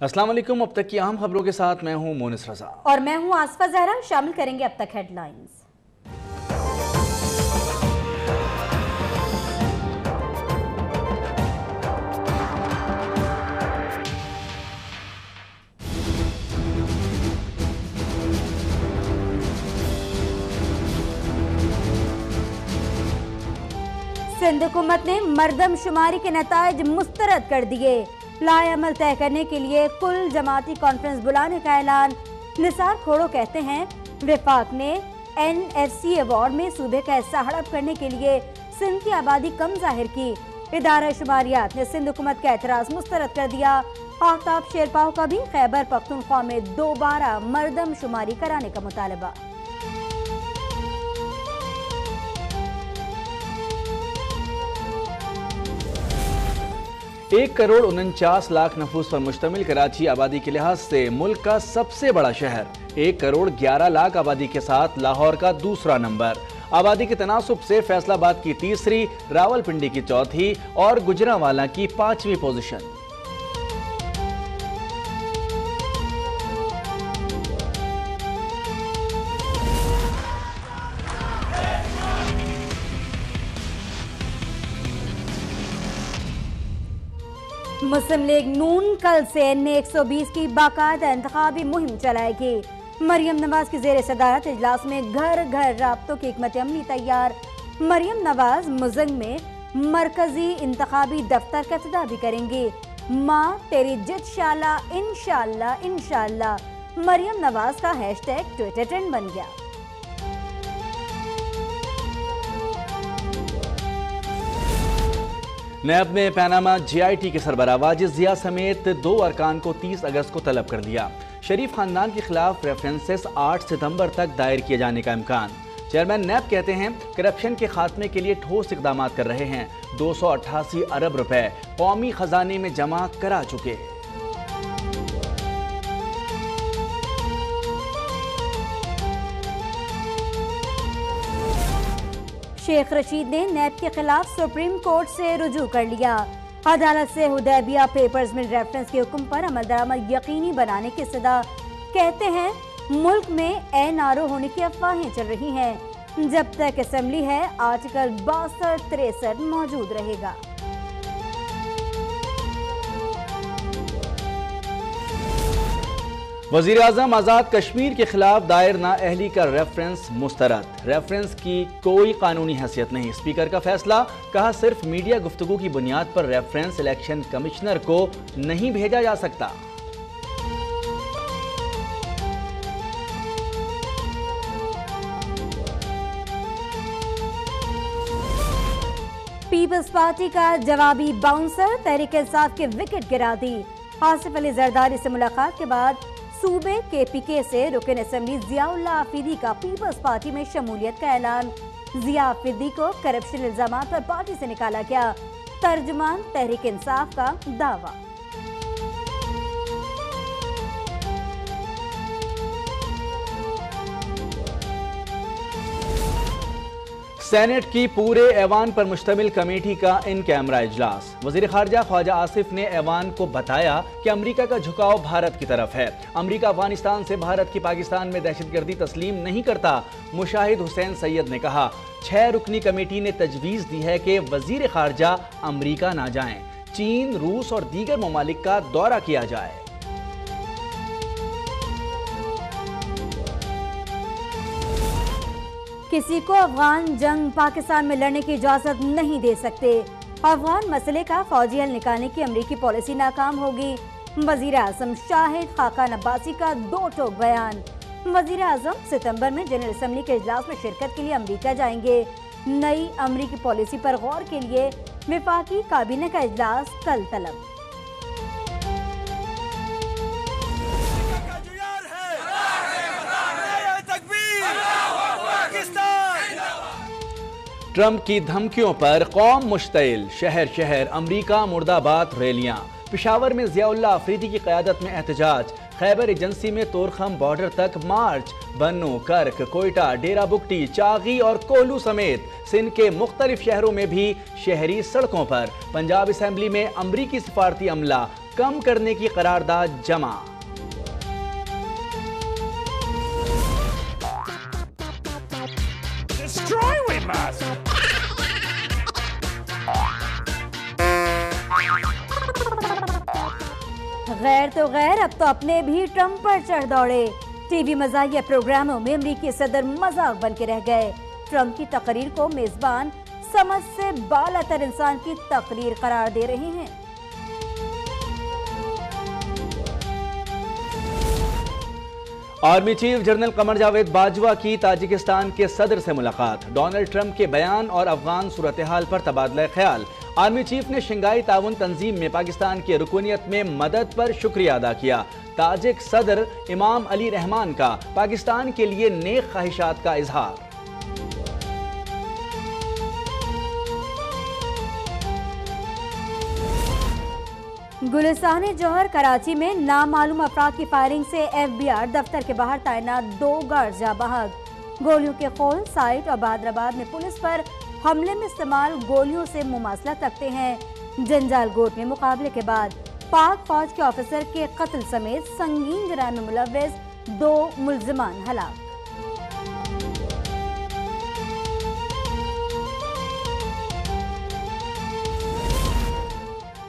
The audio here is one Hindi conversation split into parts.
अस्सलाम वालेकुम। अब तक की अहम खबरों के साथ मैं हूं मोनिस रजा और मैं हूं आसफा जहरा। शामिल करेंगे अब तक हेडलाइंस। सिंध हुकूमत ने मरदमशुमारी के नताइज मुस्तरद कर दिए। लाएअमल तय करने के लिए कुल जमाती कॉन्फ्रेंस बुलाने का ऐलान। निसार खोड़ो कहते हैं विफाक ने NFC अवार्ड में सूबे का हिस्सा हड़प करने के लिए सिंध की आबादी कम जाहिर की। इदारा शुमारियात ने सिंध हुकूमत का एतराज मुस्तरद कर दिया। आफ्ताब शेरपाओ का भी खैबर पख्तूनख्वा में दोबारा मरदमशुमारी कराने का मुतालबा। 1,49,00,000 नफूस पर मुश्तमिल कराची आबादी के लिहाज से मुल्क का सबसे बड़ा शहर। 1,11,00,000 आबादी के साथ लाहौर का दूसरा नंबर। आबादी के तनासुब से फैसलाबाद की तीसरी, रावलपिंडी की चौथी और गुजरांवाला की 5वीं पोजीशन। मुस्लिम लीग नून कल से N120 की बाकायदा इंतखाबी मुहिम चलाएगी। मरियम नवाज की जेर सदारत इजलास में घर घर राब्तों की हिकमत अमली तैयार। मरियम नवाज मुजंग में मरकजी इंतखाबी दफ्तर का इफ्तिताह भी करेंगी। माँ तेरी जिद शाला इंशाअल्लाह इंशाअल्लाह मरियम नवाज का हैशटैग ट्विटर ट्रेंड बन गया। नैब ने पनामा GIT के सरबराह वाजिद जिया समेत 2 अरकान को 30 अगस्त को तलब कर दिया। शरीफ खानदान के खिलाफ रेफरेंसेस 8 सितंबर तक दायर किए जाने का इम्कान। चेयरमैन नैब कहते हैं करप्शन के खात्मे के लिए ठोस इकदाम कर रहे हैं। 288 अरब रुपए कौमी खजाने में जमा करा चुके। शेख रशीद ने नैब के खिलाफ सुप्रीम कोर्ट से रुजू कर लिया। अदालत से हुदैबिया पेपर्स में रेफरेंस के हुक्म पर अमल दरामद यकीनी बनाने की सदा। कहते हैं मुल्क में NRO होने की अफवाहें चल रही हैं। जब तक असेंबली है आर्टिकल 62-63 मौजूद रहेगा। वजीर आजम आज़ाद कश्मीर के खिलाफ दायर नाअहली का रेफरेंस मुस्तरद। रेफरेंस की कोई कानूनी हैसियत नहीं। स्पीकर का फैसला, कहा सिर्फ मीडिया गुफ्तगू की बुनियाद पर रेफरेंस इलेक्शन कमिश्नर को नहीं भेजा जा सकता। पीपल्स पार्टी का जवाबी बाउंसर तहरीक इंसाफ के विकेट गिरा दी। आसिफ अली जरदारी से मुलाकात के बाद सूबे KPK से रुकन असेंबली जियाउल्लाह आफरीदी का पीपल्स पार्टी में शमूलियत का ऐलान। जिया आफरीदी को करप्शन इल्जामात पर पार्टी से निकाला गया। तर्जुमान तहरीक इंसाफ का दावा। सेनेट की पूरे ऐवान पर मुश्तमिल कमेटी का इन कैमरा इजलास। वजीर खारजा ख्वाजा आसिफ ने ऐवान को बताया कि अमरीका का झुकाव भारत की तरफ है। अमरीका अफगानिस्तान से भारत की पाकिस्तान में दहशतगर्दी तस्लीम नहीं करता। मुशाहिद हुसैन सैयद ने कहा 6 रुकनी कमेटी ने तजवीज़ दी है कि वजीर खारजा अमरीका ना जाएं, चीन, रूस और दीगर ममालिक का दौरा किया जाए। किसी को अफगान जंग पाकिस्तान में लड़ने की इजाजत नहीं दे सकते। अफगान मसले का फौजी हल निकालने की अमरीकी पॉलिसी नाकाम होगी। वजीर आजम शाहिद खाकान अब्बासी का 2 टोक बयान। वजीर आजम सितंबर में जनरल असेंबली के इजलास में शिरकत के लिए अमरीका जाएंगे। नई अमरीकी पॉलिसी पर गौर के लिए विफाकी काबीना का इजलास कल तलब। ट्रंप की धमकियों पर कौम मुश्तइल। शहर शहर अमरीका मुर्दाबाद रैलियां। पेशावर में जियाउल्लाह आफरीदी की क़यादत में एहतजाज। खैबर एजेंसी में तोरखम बॉर्डर तक मार्च। बन्नू, कर्क, कोयटा, डेरा बुगटी, चागी और कोहलू समेत सिंध के मुख्तलिफ शहरों में भी शहरी सड़कों पर। पंजाब असेंबली में अमरीकी सिफारती अमला कम करने की करारदाद जमा। गैर तो गैर, अब तो अपने भी ट्रंप पर चढ़ दौड़े। टीवी मज़ाहिया प्रोग्रामों में अमरीकी सदर मजाक बन के रह गए। ट्रंप की तकरीर को मेजबान समझ से बालातर इंसान की तकरीर करार दे रहे हैं। Army chief general Qamar Javed Bajwa की ताजिकिस्तान के सदर से मुलाकात। डोनाल्ड ट्रंप के बयान और अफगान सूरत हाल पर तबादला ख्याल। आर्मी चीफ ने शंघाई ताउन तंजीम में पाकिस्तान की रुकनियत में मदद पर शुक्रिया अदा किया। ताजिक सदर इमाम अली रहमान का पाकिस्तान के लिए नेक ख्वाहिशात का इजहार। गुलिस्तान जौहर कराची में नामालूम अफराद की फायरिंग से FBI दफ्तर के बाहर तैनात 2 गार्ड जा बहक। गोलियों के खोल साइट और बहादराबाद में पुलिस पर हमले में इस्तेमाल गोलियों से मुमासलत रखते हैं। जंजाल गोट में मुकाबले के बाद पाक फौज के ऑफिसर के कत्ल समेत संगीन जुर्म में मुलव्वस 2 मुल्जिमान हलाक।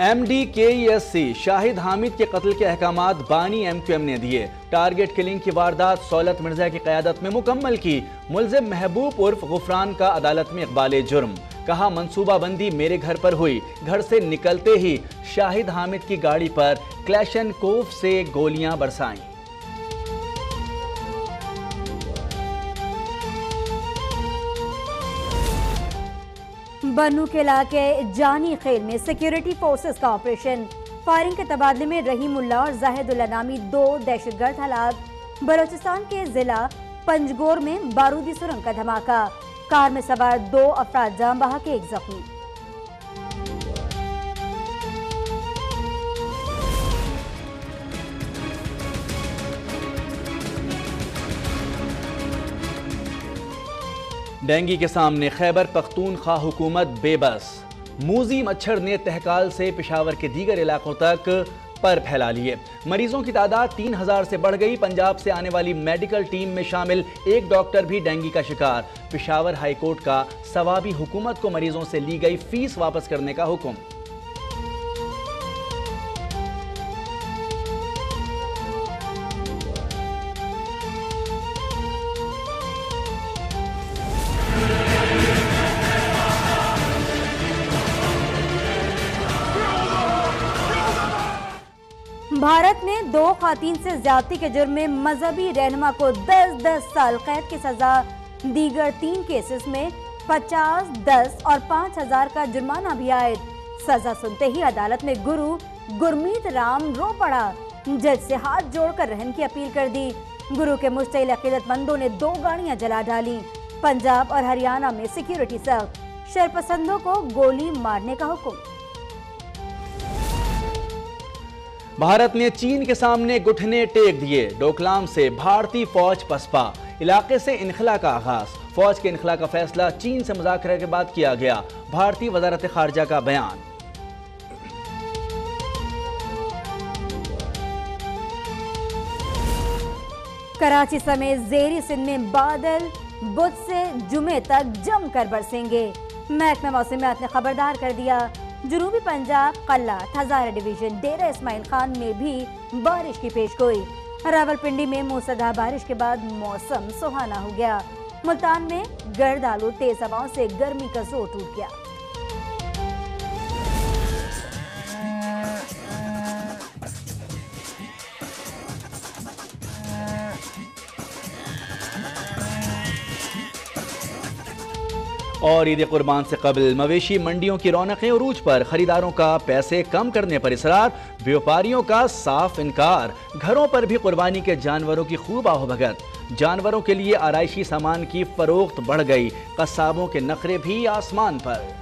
MDKESC शाहिद हामिद के कत्ल के अहकामात बानी MQM ने दिए। टारगेट किलिंग की वारदात सौलत मिर्जा की क़यादत में मुकम्मल की। मुल्जिम महबूब उर्फ गुफरान का अदालत में इकबाल जुर्म। कहा मंसूबाबंदी मेरे घर पर हुई। घर से निकलते ही शाहिद हामिद की गाड़ी पर क्लैशनकोव से गोलियां बरसाईं। बन्नू के इलाके जानी खेल में सिक्योरिटी फोर्सेस का ऑपरेशन। फायरिंग के तबादले में रहीमुल्लाह और जाहिदुल्लाह नामी 2 दहशतगर्द हलाक। बलोचिस्तान के जिला पंजगोर में बारूदी सुरंग का धमाका। कार में सवार 2 अफराद जाम बहक, 1 जख्मी। डेंगी के सामने खैबर पख्तूनख्वा हुकूमत बेबस। मूजी मच्छर ने तहकाल से पेशावर के दीगर इलाकों तक पर फैला लिए। मरीजों की तादाद 3000 से बढ़ गई। पंजाब से आने वाली मेडिकल टीम में शामिल 1 डॉक्टर भी डेंगी का शिकार। पेशावर हाईकोर्ट का सवाबी हुकूमत को मरीजों से ली गई फीस वापस करने का हुक्म। भारत ने 2 खातीन से ज्यादती के जुर्म में मजहबी रहनुमा को 10-10 साल कैद की सजा। दीगर 3 केसेस में 50, 10 और 5000 का जुर्माना भी आयद। सजा सुनते ही अदालत में गुरु गुरमीत राम रो पड़ा। जज से हाथ जोड़कर रहम की अपील कर दी। गुरु के मुश्तिल अकीदतमंदों ने 2 गाड़ियां जला डाली। पंजाब और हरियाणा में सिक्योरिटी सख्त। शरपसंदों को गोली मारने का हुक्म। भारत ने चीन के सामने घुटने टेक दिए। डोकलाम से भारतीय फौज पसपा। इलाके से इनखला का आगाज। फौज के इनखला का फैसला चीन से मुज़ाकरा के बाद किया गया। भारतीय वज़ारत खारजा का बयान। कराची समेत ज़ेरी सिंध में बादल बुध से जुमे तक जमकर बरसेंगे। महकमा मौसमियात ने खबरदार कर दिया। जनूबी पंजाब, कल्लात, हज़ारा डिवीजन, डेरा इस्माइल खान में भी बारिश की पेशगोई। रावलपिंडी में मूसलाधार बारिश के बाद मौसम सुहाना हो गया। मुल्तान में गर्द आलू तेज हवाओं से गर्मी का जोर टूट गया। और ईद कुर्बान से कबल मवेशी मंडियों की रौनकें उरूज पर। खरीदारों का पैसे कम करने पर इसरार। व्यापारियों का साफ इनकार। घरों पर भी कुर्बानी के जानवरों की खूब ahoभगत। जानवरों के लिए आराइशी सामान की फरोख्त बढ़ गई। कस्साबों के नखरे भी आसमान पर।